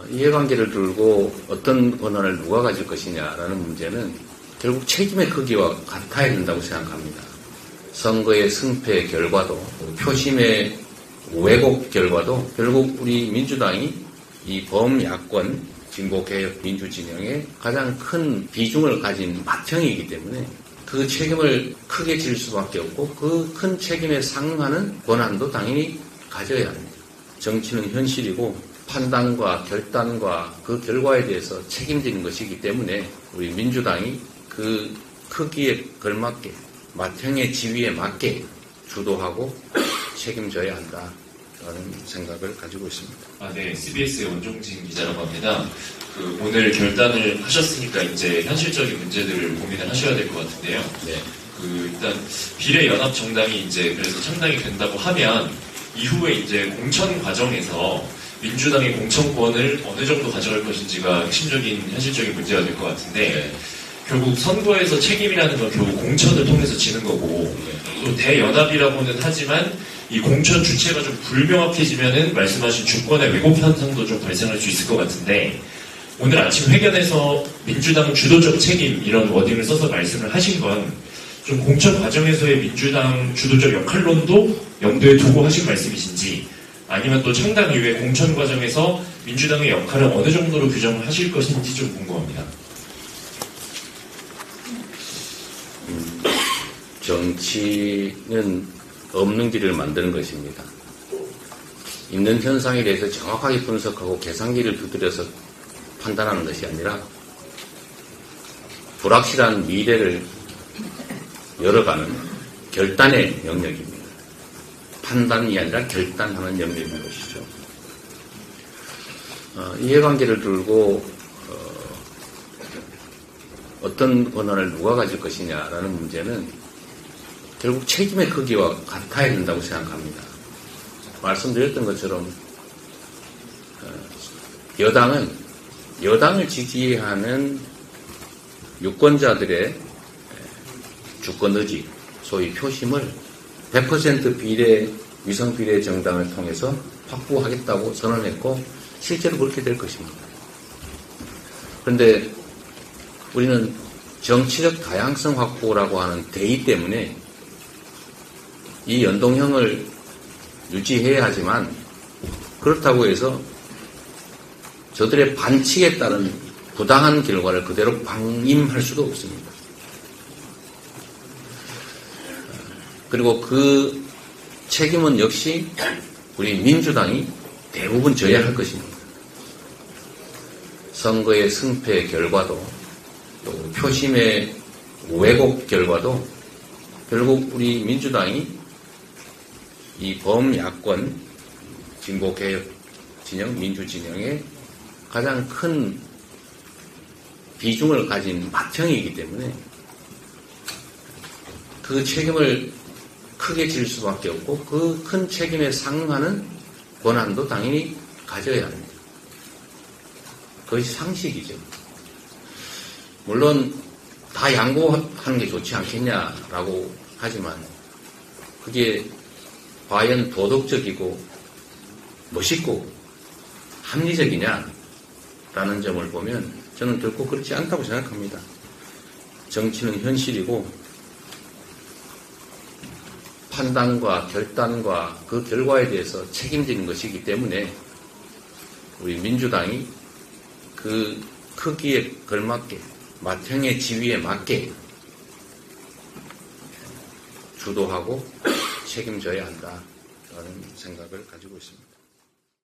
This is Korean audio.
이해관계를 두고 어떤 권한을 누가 가질 것이냐라는 문제는 결국 책임의 크기와 같아야 된다고 생각합니다. 선거의 승패 결과도 표심의 왜곡 결과도 결국 우리 민주당이 이 범야권 진보개혁 민주진영의 가장 큰 비중을 가진 맏형이기 때문에 그 책임을 크게 질 수밖에 없고 그 큰 책임에 상응하는 권한도 당연히 가져야 합니다. 정치는 현실이고 판단과 결단과 그 결과에 대해서 책임지는 것이기 때문에 우리 민주당이 그 크기에 걸맞게 맏형의 지위에 맞게 주도하고 책임져야 한다라는 생각을 가지고 있습니다. 네, CBS의 원종진 기자라고 합니다. 오늘 결단을 하셨으니까 이제 현실적인 문제들을 고민을 하셔야 될 것 같은데요. 네. 일단 비례연합정당이 이제 그래서 창당이 된다고 하면 이후에 이제 공천 과정에서 민주당의 공천권을 어느 정도 가져갈 것인지가 핵심적인 현실적인 문제가 될 것 같은데 결국 선거에서 책임이라는 건 결국 공천을 통해서 지는 거고 또 대연합이라고는 하지만 이 공천 주체가 좀 불명확해지면은 말씀하신 주권의 왜곡 현상도 좀 발생할 수 있을 것 같은데 오늘 아침 회견에서 민주당 주도적 책임 이런 워딩을 써서 말씀을 하신 건 좀 공천 과정에서의 민주당 주도적 역할론도 염두에 두고 하신 말씀이신지 아니면 또 창당 이후에 공천 과정에서 민주당의 역할을 어느 정도로 규정을 하실 것인지 좀 궁금합니다. 정치는 없는 길을 만드는 것입니다. 있는 현상에 대해서 정확하게 분석하고 계산기를 두드려서 판단하는 것이 아니라 불확실한 미래를 열어가는 결단의 영역입니다. 판단이 아니라 결단하는 영역인 것이죠. 이해관계를 두고 어떤 권한을 누가 가질 것이냐라는 문제는 결국 책임의 크기와 같아야 된다고 생각합니다. 말씀드렸던 것처럼 여당을 지지하는 유권자들의 주권 의지, 소위 표심을 100% 위성 비례 정당을 통해서 확보하겠다고 선언했고 실제로 그렇게 될 것입니다. 그런데 우리는 정치적 다양성 확보라고 하는 대의 때문에 이 연동형을 유지해야 하지만 그렇다고 해서 저들의 반칙에 따른 부당한 결과를 그대로 방임할 수도 없습니다. 그리고 그 책임은 역시 우리 민주당이 대부분 져야 할 것입니다. 선거의 승패 결과도 또 표심의 왜곡 결과도 결국 우리 민주당이 이 범야권 진보개혁 진영, 민주진영의 가장 큰 비중을 가진 맏형이기 때문에 그 책임을 크게 질 수밖에 없고 그 큰 책임에 상응하는 권한도 당연히 가져야 합니다. 그것이 상식이죠. 물론 다 양보하는 게 좋지 않겠냐라고 하지만 그게 과연 도덕적이고 멋있고 합리적이냐라는 점을 보면 저는 결코 그렇지 않다고 생각합니다. 정치는 현실이고 판단과 결단과 그 결과에 대해서 책임지는 것이기 때문에 우리 민주당이 그 크기에 걸맞게 맏형의 지위에 맞게 주도하고 책임져야 한다라는 생각을 가지고 있습니다.